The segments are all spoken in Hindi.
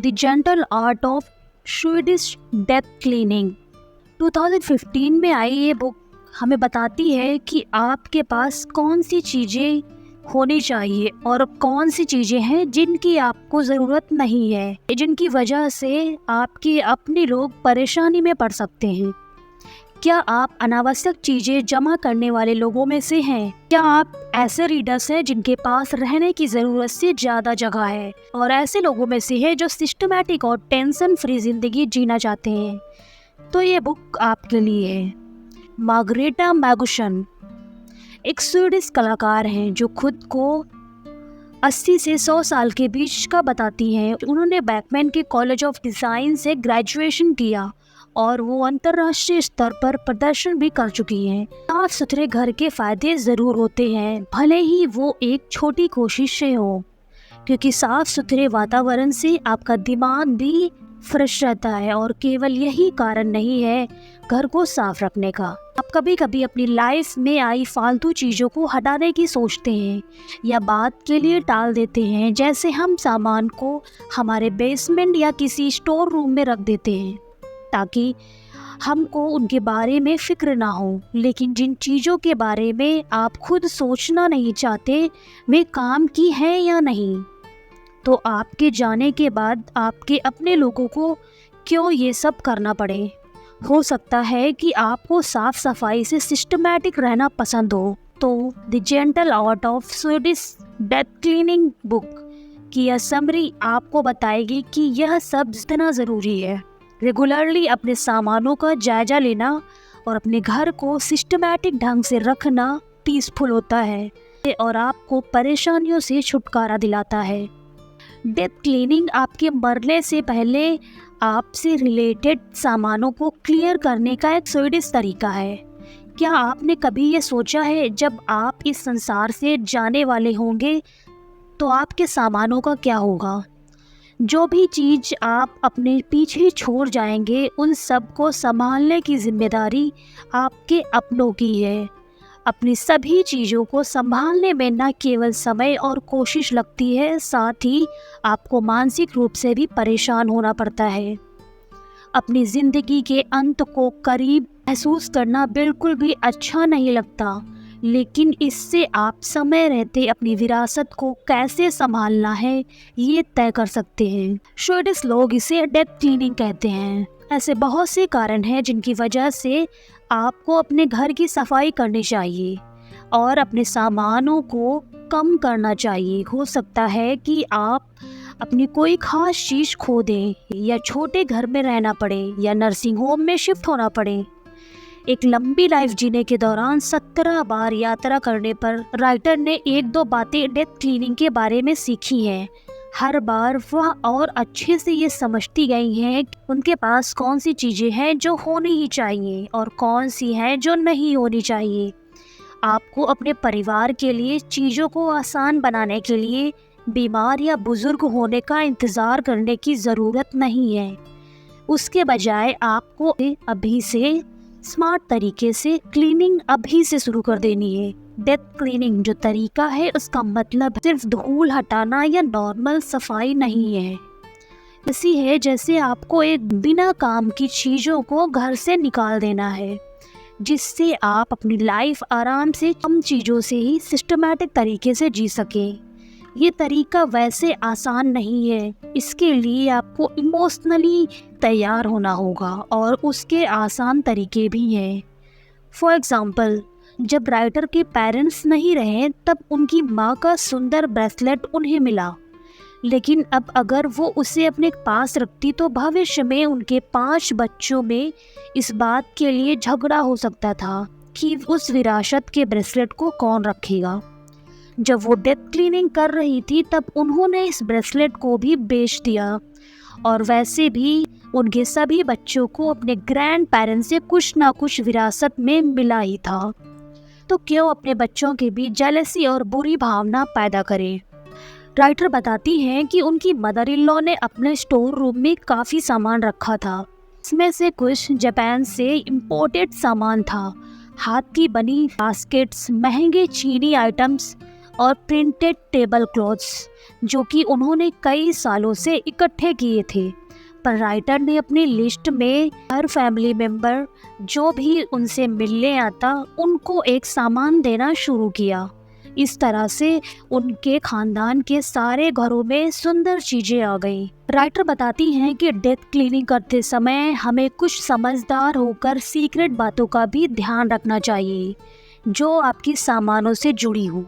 The gentle art of Swedish death cleaning. 2015 में आई ये बुक हमें बताती है कि आपके पास कौन सी चीज़ें होनी चाहिए और कौन सी चीज़ें हैं जिनकी आपको ज़रूरत नहीं है, जिनकी वजह से आपके अपने लोग परेशानी में पड़ सकते हैं। क्या आप अनावश्यक चीज़ें जमा करने वाले लोगों में से हैं? क्या आप ऐसे रीडर्स हैं जिनके पास रहने की ज़रूरत से ज़्यादा जगह है और ऐसे लोगों में से हैं जो सिस्टमैटिक और टेंशन फ्री ज़िंदगी जीना चाहते हैं? तो ये बुक आपके लिए है। मार्गरेटा मैगुसन एक स्वीडिश कलाकार हैं जो खुद को 80 से 100 साल के बीच का बताती हैं। उन्होंने बैकमैन के कॉलेज ऑफ डिज़ाइन से ग्रेजुएशन किया और वो अंतर्राष्ट्रीय स्तर पर प्रदर्शन भी कर चुकी हैं। साफ सुथरे घर के फायदे ज़रूर होते हैं, भले ही वो एक छोटी कोशिश से हो, क्योंकि साफ सुथरे वातावरण से आपका दिमाग भी फ्रेश रहता है और केवल यही कारण नहीं है घर को साफ रखने का। आप कभी कभी अपनी लाइफ में आई फालतू चीज़ों को हटाने की सोचते हैं या बात के लिए टाल देते हैं, जैसे हम सामान को हमारे बेसमेंट या किसी स्टोर रूम में रख देते हैं ताकि हमको उनके बारे में फिक्र ना हो। लेकिन जिन चीज़ों के बारे में आप खुद सोचना नहीं चाहते वे काम की हैं या नहीं, तो आपके जाने के बाद आपके अपने लोगों को क्यों ये सब करना पड़े। हो सकता है कि आपको साफ सफाई से सिस्टमैटिक रहना पसंद हो, तो the gentle art of Swedish death cleaning book की यह समरी आपको बताएगी कि यह सब जितना ज़रूरी है। रेगुलरली अपने सामानों का जायजा लेना और अपने घर को सिस्टमैटिक ढंग से रखना पीसफुल होता है और आपको परेशानियों से छुटकारा दिलाता है। डेथ क्लीनिंग आपके मरने से पहले आपसे रिलेटेड सामानों को क्लियर करने का एक स्वीडिश तरीका है। क्या आपने कभी ये सोचा है जब आप इस संसार से जाने वाले होंगे तो आपके सामानों का क्या होगा? जो भी चीज़ आप अपने पीछे छोड़ जाएंगे उन सब को संभालने की जिम्मेदारी आपके अपनों की है। अपनी सभी चीज़ों को संभालने में न केवल समय और कोशिश लगती है, साथ ही आपको मानसिक रूप से भी परेशान होना पड़ता है। अपनी ज़िंदगी के अंत को करीब महसूस करना बिल्कुल भी अच्छा नहीं लगता, लेकिन इससे आप समय रहते अपनी विरासत को कैसे संभालना है ये तय कर सकते हैं। स्वीडिश लोग इसे डेथ क्लीनिंग कहते हैं। ऐसे बहुत से कारण हैं जिनकी वजह से आपको अपने घर की सफाई करनी चाहिए और अपने सामानों को कम करना चाहिए। हो सकता है कि आप अपनी कोई खास चीज़ खो दें या छोटे घर में रहना पड़े या नर्सिंग होम में शिफ्ट होना पड़े। एक लंबी लाइफ जीने के दौरान 17 बार यात्रा करने पर राइटर ने एक दो बातें डेथ क्लीनिंग के बारे में सीखी हैं। हर बार वह और अच्छे से ये समझती गई हैं कि उनके पास कौन सी चीज़ें हैं जो होनी ही चाहिए और कौन सी हैं जो नहीं होनी चाहिए। आपको अपने परिवार के लिए चीज़ों को आसान बनाने के लिए बीमार या बुजुर्ग होने का इंतज़ार करने की ज़रूरत नहीं है। उसके बजाय आपको अभी से स्मार्ट तरीके से क्लीनिंग अभी से शुरू कर देनी है। डेथ क्लीनिंग जो तरीका है उसका मतलब सिर्फ धूल हटाना या नॉर्मल सफाई नहीं है। ऐसी है जैसे आपको एक बिना काम की चीज़ों को घर से निकाल देना है, जिससे आप अपनी लाइफ आराम से कम चीज़ों से ही सिस्टमैटिक तरीके से जी सकें। ये तरीका वैसे आसान नहीं है, इसके लिए आपको इमोशनली तैयार होना होगा और उसके आसान तरीके भी हैं। फॉर एग्ज़ाम्पल, जब राइटर के पेरेंट्स नहीं रहे तब उनकी माँ का सुंदर ब्रेसलेट उन्हें मिला, लेकिन अब अगर वो उसे अपने पास रखती तो भविष्य में उनके 5 बच्चों में इस बात के लिए झगड़ा हो सकता था कि उस विरासत के ब्रेसलेट को कौन रखेगा। जब वो डेथ क्लीनिंग कर रही थी तब उन्होंने इस ब्रेसलेट को भी बेच दिया और वैसे भी उनके सभी बच्चों को अपने ग्रैंड पेरेंट्स से कुछ ना कुछ विरासत में मिला ही था। तो क्यों अपने बच्चों के बीच जेलसी और बुरी भावना पैदा करें। राइटर बताती हैं कि उनकी मदर इन लॉ ने अपने स्टोर रूम में काफ़ी सामान रखा था। इसमें से कुछ जापान से इम्पोर्टेड सामान था, हाथ की बनी बास्केट्स, महंगे चीनी आइटम्स और प्रिंटेड टेबल क्लॉथ्स जो कि उन्होंने कई सालों से इकट्ठे किए थे। पर राइटर ने अपनी लिस्ट में हर फैमिली मेम्बर जो भी उनसे मिलने आता उनको एक सामान देना शुरू किया। इस तरह से उनके खानदान के सारे घरों में सुंदर चीजें आ गईं। राइटर बताती हैं कि डेथ क्लीनिंग करते समय हमें कुछ समझदार होकर सीक्रेट बातों का भी ध्यान रखना चाहिए जो आपकी सामानों से जुड़ी हो।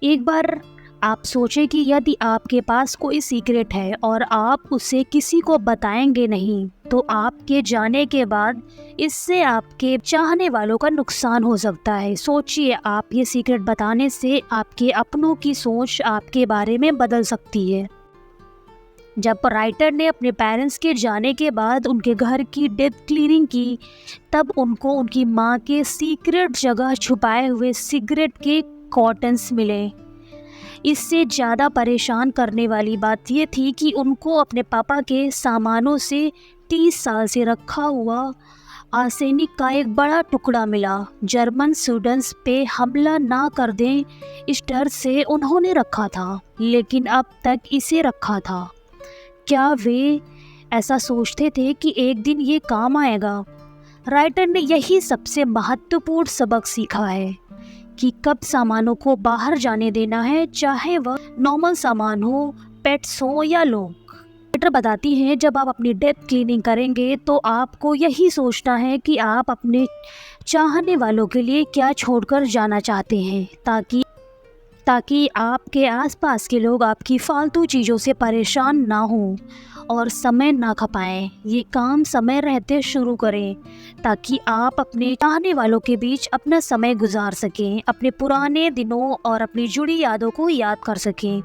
एक बार आप सोचें कि यदि आपके पास कोई सीक्रेट है और आप उसे किसी को बताएंगे नहीं तो आपके जाने के बाद इससे आपके चाहने वालों का नुकसान हो सकता है। सोचिए, आप ये सीक्रेट बताने से आपके अपनों की सोच आपके बारे में बदल सकती है। जब राइटर ने अपने पेरेंट्स के जाने के बाद उनके घर की डेथ क्लीनिंग की तब उनको उनकी माँ के सीक्रेट जगह छुपाए हुए सिगरेट के कॉटन्स मिले। इससे ज़्यादा परेशान करने वाली बात ये थी कि उनको अपने पापा के सामानों से 30 साल से रखा हुआ आर्सेनिक का एक बड़ा टुकड़ा मिला। जर्मन स्टूडेंट्स पे हमला ना कर दें इस डर से उन्होंने रखा था, लेकिन अब तक इसे रखा था। क्या वे ऐसा सोचते थे कि एक दिन ये काम आएगा? राइटर ने यही सबसे महत्वपूर्ण सबक सीखा है कि कब सामानों को बाहर जाने देना है, चाहे वह नॉर्मल सामान हो, पेट्स हो या लोग। राइटर बताती हैं जब आप अपनी डेथ क्लीनिंग करेंगे तो आपको यही सोचना है कि आप अपने चाहने वालों के लिए क्या छोड़कर जाना चाहते हैं ताकि आपके आसपास के लोग आपकी फालतू चीज़ों से परेशान ना हों और समय ना खपाएं। ये काम समय रहते शुरू करें ताकि आप अपने चाहने वालों के बीच अपना समय गुजार सकें, अपने पुराने दिनों और अपनी जुड़ी यादों को याद कर सकें।